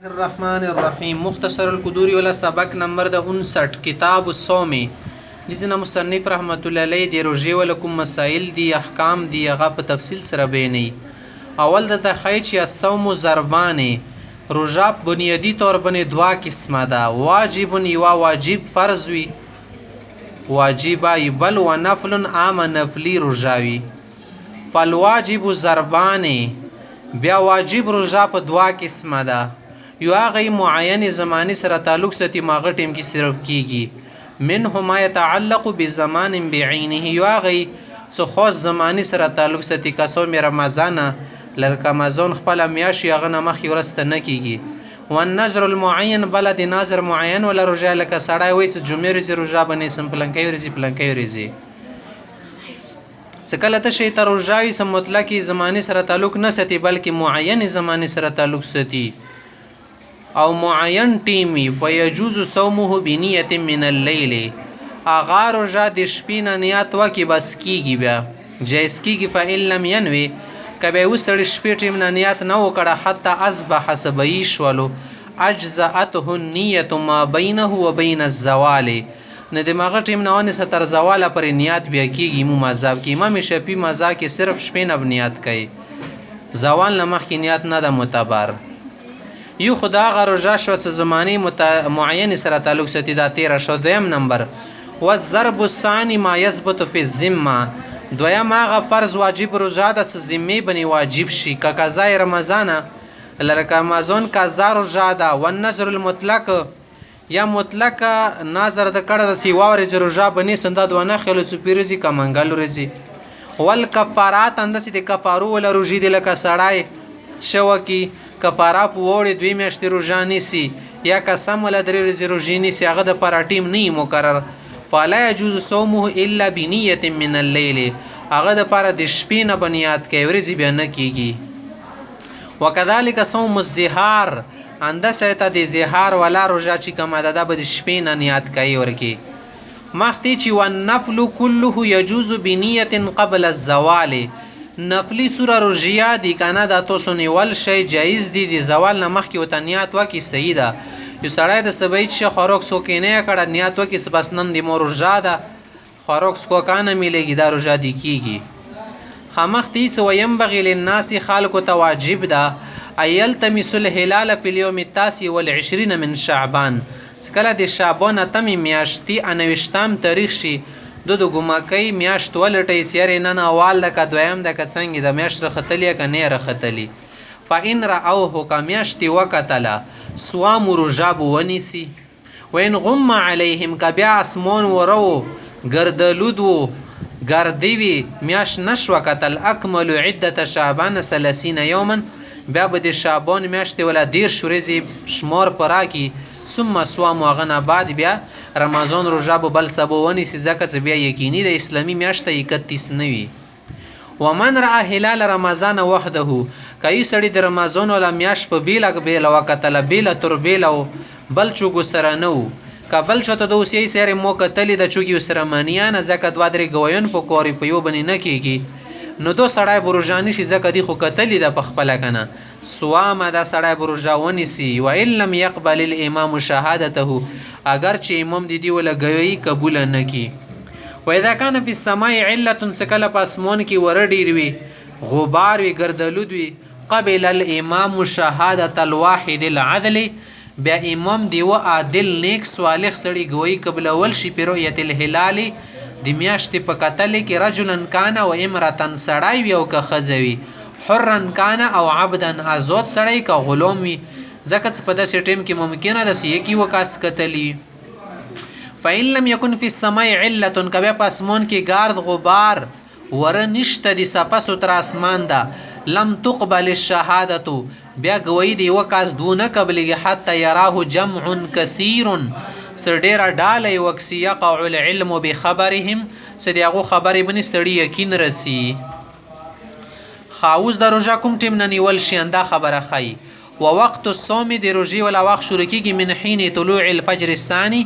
الرحمن الرحیم مختصر القدوری والا سبق نمبر 59 کتاب الصوم لزنا مصنف رحمت الله علیه دی روزه ول کوم مسائل دی احکام دی هغه په تفصیل سره بیانې. اول د تخیل چې الصوم ضربانه روزه بنیادی طور باندې دوا قسمه ده. واجب یوا واجب فرض وی واجب بل و نفل عام نفلی روزاوی. فالواجب ضربانه بیا واجب روزه په دوا قسمه ده. یو هغه معین زمانی سره تعلق ساتي ماغه ټیم کې صرف کیږي منه ما يتعلق بزمان بعينه. یو هغه څو خاص زمانی سره تعلق ساتي کاسو مې رمضان لکه رمضان خپل میاشت هغه نه مخې ورسته نه کیږي. والنظر المعين بلد ناظر معین ولا روزه لکه سړی وای چې جمعې ورځې روزه باندې سم پلنکې ورځې پلنکې ورځې څکله ته شی تر روزه سم مطلقي زمانی سره تعلق نه ساتي بلکې معین زمانی سره تعلق ساتي او معین ټیمی فیجوز صومه بنیه من الليل. اغا روزه د شپې نه نیت وکي بس کیږي بیا جایز کیږي. فإن لم ينوي کبه وسړ شپې ټیم نه نیت نه وکړه حتی اصبح حسبی شولو اجزاته النیه ما بینه وبین الزوال. نه دماغه ټیم نه ونه ستر زوال پر نیت بیا کیږي. مو مذهب کې امام شافعي مذهب کې صرف شپې نه نیت کوي زوال نه مخکې نیت نه ده معتبر. یو خدا غروجه شو څه زمانی معین سره تعلق ساتي دا 13 شو. دویم نمبر والضرب الثاني ما يثبت في الذمه. دویم هغه فرض واجب روزه د ذمه بني واجب شي که قضا رمضان لکه رمضان قضا روزه ده. والنظر المطلق یا مطلق نظر د کړه د سیوا ورځ روزه بني سنده دونه خلو سپیرزي کمنګل ورځي. والکفارات اندسې د کفارو ولا روزي د لکه سړای شو کی کفاره په وړي 2 میاشتې روزه نیسي یا قسم ولا 3 ورځې روزه نیسي هغه د پر ټیم نه مقرر. فلا يجوز صومه الا بنيه من الليل. هغه د پر د شپې نه بنیاد کوي ورځې بیا نه کیږي. وکذالک صوم الزهار اندسه ته د زهار ولا روزه چې کومه ده د شپې نه نیت کوي ورکی مختی چې والنفل كله يجوز بنيه قبل الزوال. نفلی سوره روزیا دی کنه دا تاسو نیول شی جایز دی د زوال نه مخکې وته نیت وکي صحیح ده. یو سړی د سبایت شه خوراک سو کې نه کړه نیت وکي بس نن د مور روزه ده خوراک سو کنه میلېږي دا روزه دی کیږي. خامختی سو ينبغي للناس خالق تواجب ده ايل تمس الهلال في اليوم التاسع والعشرين من شعبان. کله د شعبان اتمی میاشتي 29 تاریخ شي د ګماکۍ میاشت ولټي سیارې نن اول د دویم د څنګه د میاشت رختلی کنه رختلی. فإن رأوه کمیاشتي وکتلا صوام رجاب ونسی. وين غم عليهم کبیا اسمون ورو گردلودو گردوی میاش نشو کتل اکمل عدة شعبان 30 یوما. بیا به د شعبان میاشت ولا دیر شورزی شمار پراکی ثم صوام غنا بعد بیا رمضان روزه بل سبونی سی زکه بیا یقیني د اسلامی میاشت 31 نوي. ومن را هلال رمضان وحده کای سړی د رمضان ولا میاشت په بیل وخت له بیل تر بیل بل چوغ سره نو کابل شته د اوسې سره مو کتلی د چوغي سره مانیان زکه دوا درې غوین په کوري په یو بنی نه کیږي نو دو سړی بروجانی شي زکه دی خو کتلی د پخپل کنه سوام دا سړی بروجاونی سی. و ان لم يقبل الامام شهادته اگر چې امام دی ولا غوي قبول نه کی. و اذا كان في السماء عله سکل پاسمون کی ور ډیر وی غبار وی گردلود وی قبل الامام شهادت الواحد العدل. بیا امام دی و عادل نیک صالح سړی غوي قبل اول شي پیرویت الهلال د میاشت په قتل کې رجلن کان او امرتن سړی وی او که خځوي حرن کان او عبدن ازود سړی که غلام وي زکه په داسې ټیم کې ممکنه ده چې یکی وکاس کتلی. فإن لم يكن في السماء علة کبه پاسمون کې گارد غبار ور نشته د صفه ستر اسمان ده لم تقبل الشهادة بیا گوی دی وکاس دونه قبلږي حتى يراه جمع كثير سړډیر ډاله وکسی يقع العلم بخبرهم سدیغه خبرې بني سړی یقین رسی. خاوز د روزه کوم ټیم نه نیول شي انده خبره خی. و وقت الصوم د روزي ولا وخت شروع کیږي من حين طلوع الفجر الثاني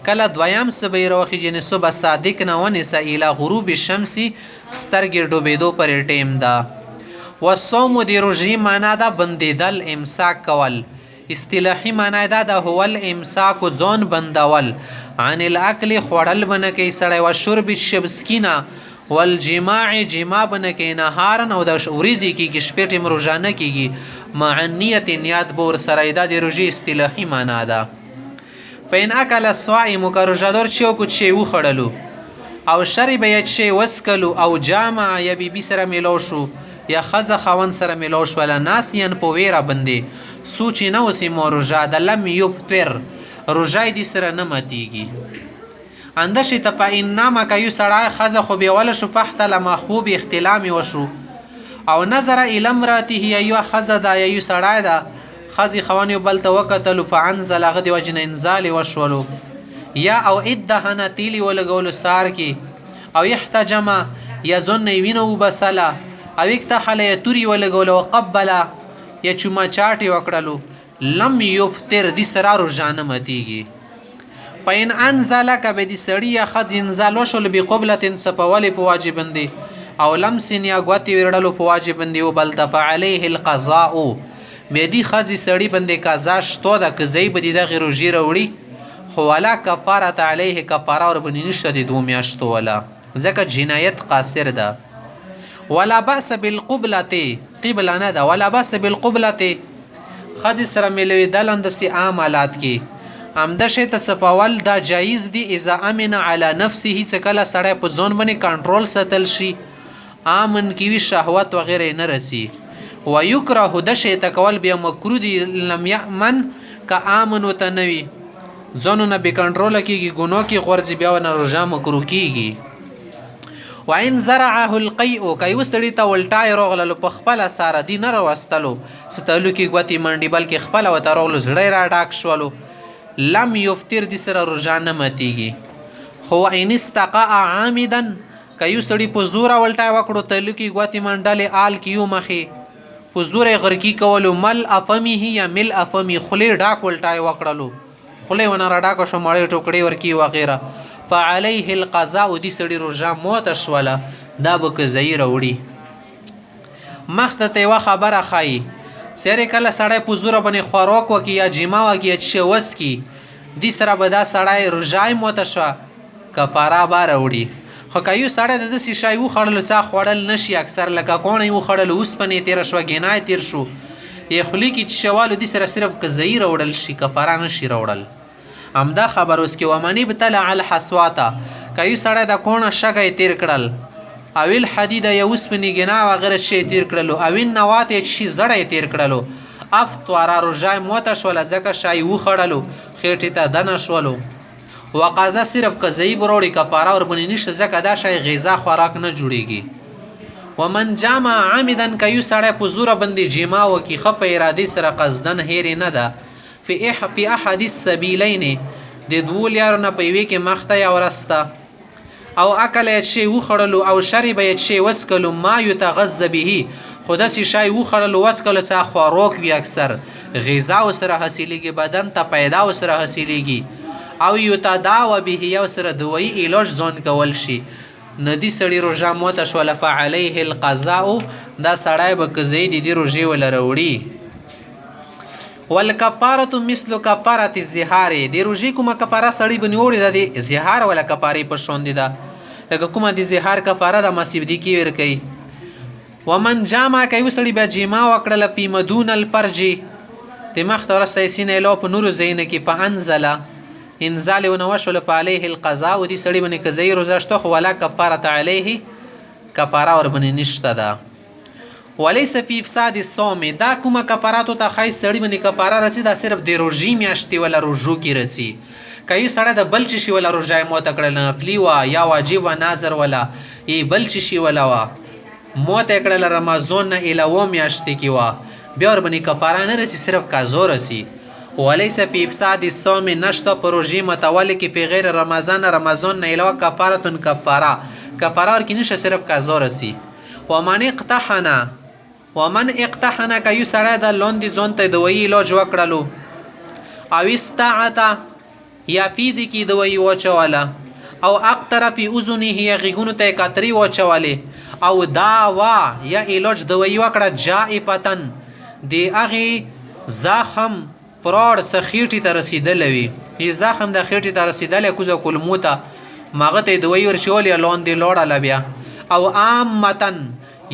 کله دویم سبې روخي جن صبح صادق نه ونسه الى غروب الشمس سترګې ډوبېدو پر ټیم دا. و الصوم د روزي معنا دا بندیدل امساک کول اصطلاحي معنی دا د هو الامساک ځان بندول عن الاکل خوړل بنه کوي سړی و شرب شبسکینه والجماع جما بنه کوي نهارن او د ورځې کېږي شپې ټیم روژانه کېږي مع نیت نیت به ورسره دا د روژې اصطلاحي معنی ده. فإن اکل الصائم که روژهدار چې وکړو چې وخوړلو او شرب یا چې وڅکلو او جامع یا بیبي سره میلاو شو یا ښځه خاوند سره میلاو شوله ناسیان په ویره بندې سوچ یې نه وسي مو روژه د لم یفطر روژه یې دې سره نه ماتېږي. اندشې ته فإن نام که یو سړی ښځه خوبیوله شو فاحتلم خوب احتلام یې وشو او نظر الی امرأته یا یوه ښځه ده یا یو سړی ده ښځې خاوند یو بل ته وکتلو فانزل هغه د وجې نه انزال یې وشولو یا او ادهنه تیل یې ولګولو سار کې او احتجمه یا ځان نه یې وینه وبسله او اکتحل یا تور یې ولګولو وقبله یا چوما چاټ یې وکړلو لم یفطر دې سره روژه نه ماتېږي. فإن انزل که به دې سړي یا ښځې انزال وشول بقبلة څپولې په واجب دی او لمسن یا ګوتې ویړلو په واجب دی وبل ته فعلیه القضاء بیا دې ښځې سړي باندې قضا شته ده که ځای به دې دغې روژې راوړي خو ولا کفارة علیه کفاره ورباندې نشته د 2 میاشتو ولا ځکه جنایت قاصر ده. ولا بأس بالقبلة قبله نه ده ولا بأس بالقبلة ښځې سره میلوېدل همداسې عام حالات کې همده شی ته څپول دا جایز دي اذا امن علی نفسه چې کله سړی په ځان باندې کنټرول ساتل شي امن کې وي شهوت وغیره نه رسي. ویکره د شی ته کول بیا مکروه دي لم یأمن که امن ورته نه وي ځانونه بې کنټروله کېږي ګناه کې غورځي بیا ونه روژه مکروه کېږي. وان زرعه القیء که یو سړي ته ولټای راغللو په خپله ساره دي نه راوستلو څه تعلقي ګوتې منډې بلکې خپله ورته راغلو زړه یې را ډاک شولو لم یفطر دې سره روژه نه ماتېږي. خو وان استقاء عامدا که یو سړي په زوره ولټای وکړو تعلقي ګوتې منډلې آل کې یو مخې په زوره یې غرقي کولو مل افمه یا مل افمي خولې ډاک ولټای وکړلو خولې ونه را ډاکه شو مړې ټوکړې ورکي وغیره فعليه القضاء دې سړي روژه ماته شوله دا به قضایي راوړي. مخته ته یوه خبره ښایي سیرې کله سړی په زوره باندې خوراک وکړي یا جما وکړي یا څه وڅکي دې سره به دا سړی روژه یې ماته شوه کفاره به راوړي. خو که یو سړی د داسې شی وخوړلو څه خوړل نه شي اکثر لکه کوڼه یې وخوړلو اوسپنې یې تېره شوه ګینا یې تېر شو یا خولې کې چشوالو دې سره صرف قضایي راوړل شي کفاره نه شي راوړل. همدا خبر اوس کې ومن ابتلع الحصواته که یو سړی د کوڼه شګه یې تېر کړل او الحدید یا اوسپنې ګینا وغیره څه یې تېر کړلو او النوات یې چې زړه یې تېر کړلو افطر روژه یې ماته شوله ځکه شی وخوړلو خېټې ته دنه شولو وقضا صرف قضایي به راوړي کفاره ورباندې نشته ځکه دا شی غذا خوراک نه جوړېږي. ومن جامع عامدا که یو سړی په زوره باندې جما وکړي ښه په ارادې سره قصدن هېرې نه ده فی احد السبیلین د 2 لیارو نه په یوې کې مخته یا ورسته او اکل یې شی وخوړلو او شرب یې شی وڅکلو ما یتغذ به خو داسې شی وخوړلو وڅکلو څه خوراک وي اکثر غذا ورسره حاصلېږي بدن ته پیدا ورسره حاصلېږي او یتداوی به یا ورسره دوایي علاج ځان کول شي نه دې سړي روژه ماته شوله فعلیه القضاء دا سړی به قضایي د دې روژې وله راوړي. والکفاره مثل کفاره الزهار د روژې کومه کفاره سړی باندې وړي دا د زهار ولا کفارې په شان دي ده لکه کومه د زهار کفاره د مسیب دي کې ورکوي. ومن جامع که یو سړي بیا جما وکړله فی مدون الفرج د مخته ورسته یې سینه علاوه په نورو ځایونو کې فانزله انزال ونه وشول فعلیه القضاء دې سړي باندې قضایي روژه شته خو ولا کفاره علیه کفاره ورباندې نشته ده. وليس فی افساد الصوم دا کومه کفاراتو ته ښایي سړي باندې کفاره رسي دا صرف د روژې میاشتې ولا روژو کې رسي. که یو سړی د بل څه شي ولا روژه یې ماته کړله نفلي وه یا واجب وه نظر ولا ای بل څه شي ولا وه ماته یې کړله رمضان نه اله 2 میاشتې کې وه بیا ورباندې کفاره نه رسي صرف قضا رسي. وليس فی افساد الصوم نشته په روژې متولې کې فی غیر رمضان نه علاوه کفاره کفاره ورکې نشه صرف قضا رسي. ومن اقتحن که یو سړی د لاندې ځان ته دوایي علاج وکړلو او استعته یا فیزیکي دوایي واچوله او اقتره فی اذنه یا غېږونو ته یې کترې واچولې او داوا یا علاج دوایي وکړه جائفتن د هغې زخم پراړ څه خېټې ته رسېدلی وي زخم د خېټې ته رسېدلی کوزه کلمو ته مغه ته یې دوی ورچولې لاندې لوړله بیا او عامتن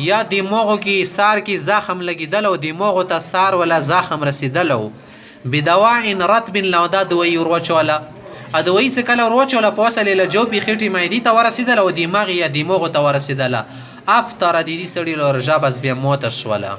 یا دماغو کې سار کې زخم لګېدل او دماغو ته سار ولا زخم رسېدلو بدواء رطب لو دا دوی وروچوله ا دوی څه کله وروچوله په وسلې له جوفي خېټې معدې ته ورسېدله او دماغ یا دماغو ته ورسېدله افطر د دې سړي له رژه بس بیا موته شوله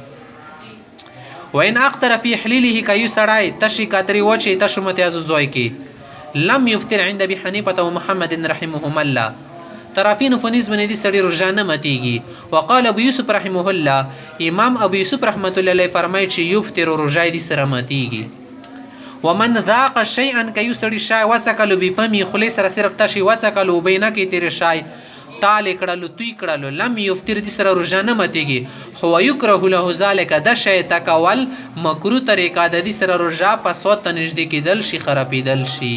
وین اقتر فی حلیله که یو سړی تشي کاتري وچې تشو متیازو زوی کې لم یفطر عند ابي حنیفه و محمد رحمهم الله طرفین فنیز باندې دې سړي روژه نه ماتېږي وقال ابو یوسف رحمه الله امام ابو یوسف رحمت الله علیه فرمایي چې یفطر روژه دې سره ماتېږي ومن ذاق شیئا که یو سړي شای وڅکلو بفمي خولې سره صرف تشي وڅکلو بینه کې تېرې شای تالی کړلو توی کړلو لم یفطر دې سره روژه نه ماتېږي خو یکره له ذلک د شی تکول مکروه طریقه د دې سره روژه په صوت ته نږدې کېدل شي خرابېدل شي